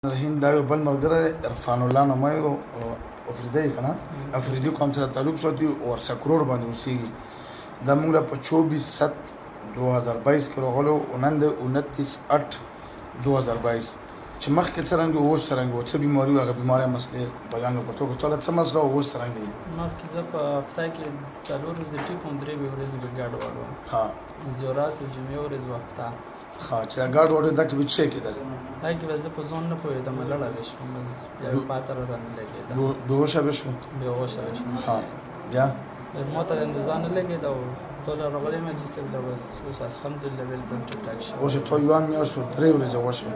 الرحیم دا یو بل ملګری عرفان الله نومی او افریدی که نه افریدي قوم سره تعلق ساتي او ورسه کروړ باندې اوسېږي دا موږ له په 24/7/2022 کې راغلو او نن د 29/8/2022 چې مخکې څرنګه اوس څرنګه څه بیماري او هغه بیمارۍ مسلې بیان وکړو په ټوله څه مسله او اوس څرنګه یې مخکې زه په هفته کې څلور ورځې ټیک وم 3 ورځې به ګاډ واړوم ها زیورات او جمعې ورځ و هفته ها چې دا ګاډ وړې دا کې به څه کېدل هغې کې به زه په ځان نه پوهېدم لړه به شوم بس بیا مې پاته راته نه لګېده بېهوشه به شو بېهوشه به شوم ها بیا ما ته اندازه نه لګېده او ټوله راغلی یم حاجي صاحب له بس اوس الحمدلله بالکل ټیک ټاک شوی اوس یې تو یوه میاشت شو 3 ورځې وشوه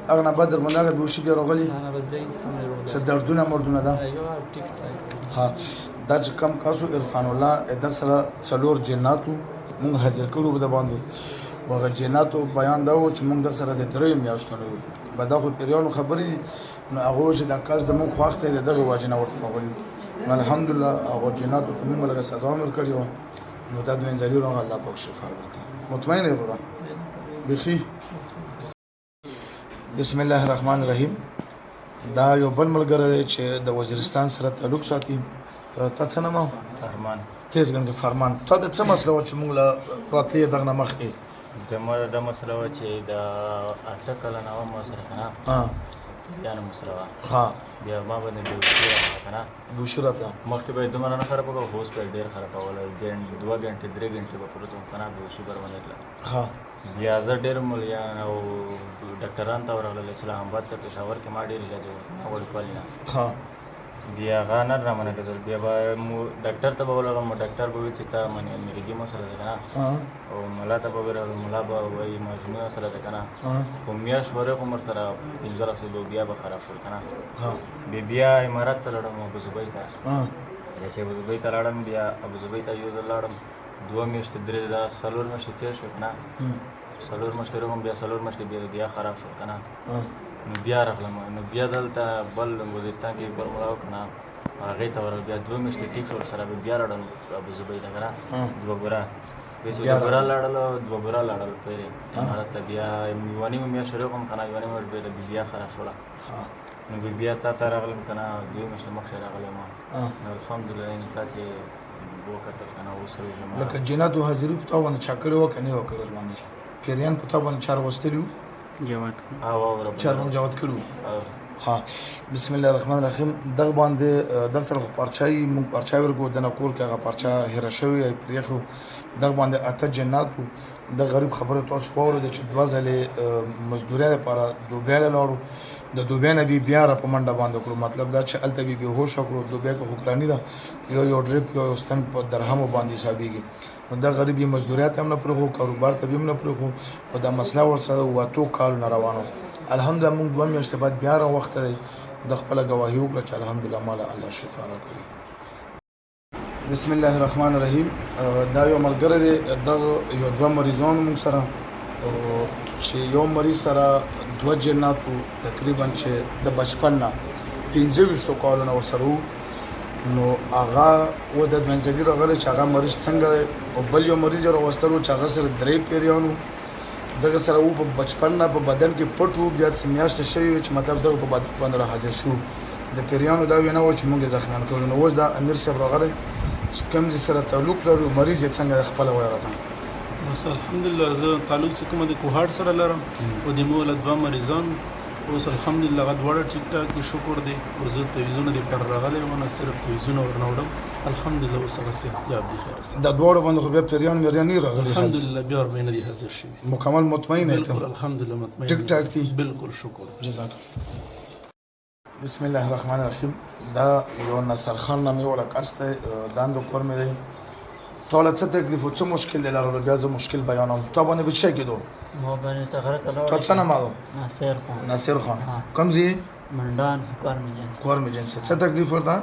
هغه نه بعد درمنده هغه بېهوشي بیا راغلي نه بس بیا هېڅ هم نه څه دردونه مردونه ده یوه ټیک ټاک ها دا چې کم کاسو عرفان الله د سره څلور جناتو مونږ حاضر کړو به د باندې هغه جناتو بیان دا و چې مونږ د سره د 3 میاشتو نه یو به دا خو پیریانو خبرې نو هغه چې دا کاس د مونږ خواخته د دغه واجب نه ورته راغلی الحمدلله هغه جناتو ته مونږ لږه سزا ورکړې وه نو دا دوی انځلي راغله الله پاک شفا ورکړي مطمئن یې وروره بخي بسم الله الرحمن الرحیم دا یو بل ملګری دی چې د وزیرستان سره تعلق ساتي تا څه نوم فرمان تیز ګڼه فرمان تا د څه مسله وه چې موږ له راتلې دغه نه مخکې دا مسله وه چې د 8 کلنه وه ما سره که نه بیا نه مسله وه ها بیا ما باندې بېهوشي راغله که نه بېهوشي راته مخکې به یې دومره نه خرابه کړه خو اوس به یې ډېر خرابوله 2 غنټې 3 غنټې به پروت وم که نه بېهوشي به راباندې تله ها بیا زه ډېر ملیان او ډاکټران ته ورغلل اسلام آباد ته پېښور کې ما ډېر علاج وکړ وړوکوالي نه ها بیا هغه نه رامنه کېدل بیا به ډاکټر ته به ولګم ډاکټر به وایي چې تا مرګي مسله ده که نه او ملا ته به ورغلم ملا به وایي مجموعي مسله ده که نه خو میاشت ورې خو ورسره 15 هفتې به بیا به خراب شول که نه بیا امارات ته لاړم ابوظبي ته بیا چې ابوظبي ته لاړم بیا ابوظبي ته یو ځل لاړم 2 میاشتې 3 دا 4 میاشتې تېر شو که نه 4 میاشتې روغم بیا 4 میاشتې بیا خراب شول که نه نو بیا راغلم نو بیا دلته بل وزیرستان کې بل ملا و که نه هغې ته ورغلم بیا 2 میاشتې ټیک شو ورسره بیا راوړل ابوظبي ته که نه دوه ګوره بیا چې دوه ګوره لاړل دوه ګوره لاړل پهرې امارات ته بیا یوه نیمه میاشت روغم که نه یوه نیمه بیا خراب شوله نو بیا تا ته راغلم که نه 2 میاشتې مخکې راغلی ما نو الحمدلله یعنې تا چې وکتل که نه اوس لکه جناتو حاضري په تا باندې چا کړې وه که نه یې وه کړې باندې پیریان په تا باندې چار وستلي وو چار باندې جواد کړي وو ها بسم الله الرحمن الرحیم دغه باندې دغه سره خو پرچای مونږ پرچای ورکو د نه کول کې هغه پرچا هېره شوې پرېښو دغه باندې 8 جنات وو د غریب خبره تاسو واورېده چې 2 ځلې مزدورۍ لپاره دوبۍ له لاړو د دوبۍ نه بیا را په منډه باندې کړو مطلب دا چې هلته بېهوشه کړو دوبۍ کې خو ګراني ده یو ډریپ یو ستن په درهمو باندې حسابېږي نو دا غریب یې مزدورۍ ته هم نه پرېښو کاروبار ته هم نه پرېښو او دا مسله ورسره 8 کالونه روانو الحمدلله موږ 2 میاشتې بعد بیا راوخته دی د خپله ګواهي وکړه چې الحمدلله ماله الله شفا راکوي بسم الله الرحمن الرحیم دا یو ملګری دی دغه یو 2 مریضان موږ سره چې یو مریض سره 2 جناتو تقریبا چې د بچپن نه 25 کالونه ورسره وو نو هغه اوس د دوینځلي راغلی چې هغه مریض څنګه دی او بل یو مریض یې راوستلو چې هغه سره 3 پیریان وو دغه سره وو په بچپن نه په بدن کې پټ وو بیا څه میاشتې شوي چې مطلب دغه په بدن باندې را حاضر شو د پیریانو دا وینا وه چې مونږ یې زخمیان کړو نو اوس دا امیر صاحب راغلی چې کوم ځای سره تعلق لرو مریض یې څنګه خپله وایه راته اوس الحمدلله زه تعلق چې کومه د کوهاټ سره لرم او د مو له 2 مریضان اوس الحمدلله هغه دواړه ټیک ټاک دي شکر دی او زه تعویضونه دې پر راغلی وم نه صرف تعویضونه ورنه وړم الحمدلله اوس هغه صحتیاب دي خیر دا دواړو باندې خو بیا پیریان میریان نه راغلي الحمدلله بیا ورباندې دي حاضر شوي مکمل مطمئن یې بالکل الحمدلله مطمئن ټیک ټاک دي بالکل شکر جزاک بسم الله الرحمن الرحیم دا یو نصر خان نامې ولا کس دی داندو کور مې دی تا له څه تکلیف او څه مشکل دی لرلو بیا زه مشکل بیانوم تا باندې به څه کېدو ما باندې تغره ته تا څه نام و ناصر خان کوم ځای منډان کار مې جن کور مې جنس څه تکلیف ورته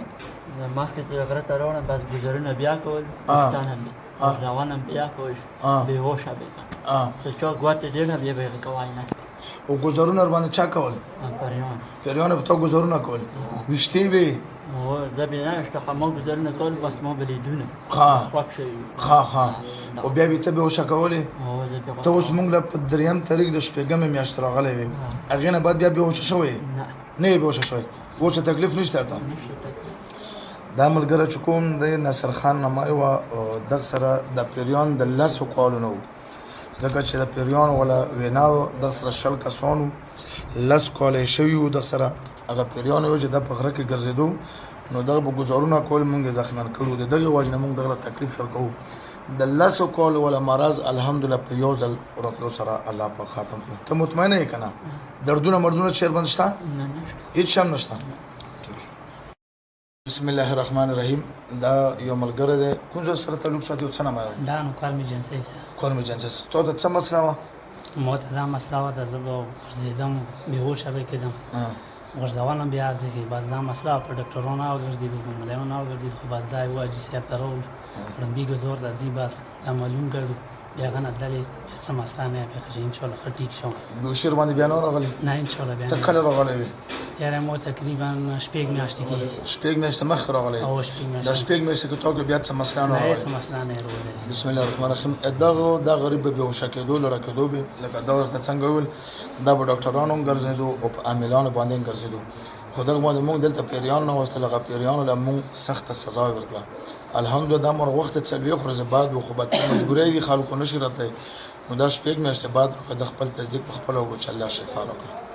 مخکې تغره ته راوړم بس ګزارونه بیا کول روان هم بیا کول بېهوشه بېکن ته چا ګوتې ډېر نه بیا به یې کوای نه او ګزارونه ورباندې چا کول پریان پیریانو په تا ګزارونه کول ویشتې به هو دا بنا اشتخه مو گذرونه کول بس مو بلیدونه ها خوښ شوي ها او بیا به ته به وشه کولې هو دا ته اوس مونږ له په دریم تاریخ د شپږمې میاشتې راغلی وې هغې نه بعد بیا به وشه شوی نه یې به وشه شوی اوس تکلیف نشته درته دا ملګری چې کوم دی ناصر خان نمای وه دغه سره د پیریان د لسو کالو نه و ځکه چې د پیریان ولا ویناو دغه سره 20 کسانو لس کاله شوي وو دغه سره هغه پیریان و چې د په غره کې ګرځېدو نو دغه به ګزارونه کول مونږ یې زخمیان کړو د دغې وجې نه مونږ دغه تکلیف ورکوو د لسو کالو ولا مرض الحمدلله په یو ځل ورتلو سره الله پاک ختم کړو ته مطمئنه یې که نه دردونه مردونه چیر بند شته هېڅ شی هم نشته بسم الله الرحمن الرحیم دا یو ملګری دی کوم ځای سره تعلق ساتي او څه نامه دی دا نو کار ایجنسی سره کار ایجنسی تا ته څه مسله وه ما ته دا مسله وه چې زه به ګرځېدم بېهوشه به کېدم غورځول بیا عرض کې بس دا مسله په ډاکټرانو وګرځېدو په ملایانو وګرځېدو خو بس دا یو حاجي صاحب ته راوړو لومبي ګزار د دې بس دا معلوم کړو بیا هغه نه دلې څه مسله نه پېښه چې انشاءالله ښه ټیک شم بېهوشي باندې بیا نه راغلی نه انشاءالله بیا ته کله راغلی وې یاره ما تقریبا 6 میاشتې کېږي 6 میاشتې مخکې راغلی او 6 میاشتې دا 6 میاشتې کې تا کې بیا څه مسله نه نه راغلی څه مسله نه راغلی بسم الله الرحمن الرحیم دا غریب به بېهوشه کېدو لړه کېدو به لکه دا ورته څنګه ویل دا به ډاکټرانو هم ګرځېدو او په عاملانو باندې هم ګرځېدو خو دغه باندې مونږ دلته پیریان نه وستل هغه پیریانو له مونږ سخته سزا ورکړه الحمدلله دا مر وخت څلوېښت ورځې بعد و خو به څه مجبورۍ دي خلکو نشي راتلی نو دا 6 میاشتې بعد د خپل تصدیق په خپله وکړو چې الله شفا راکړي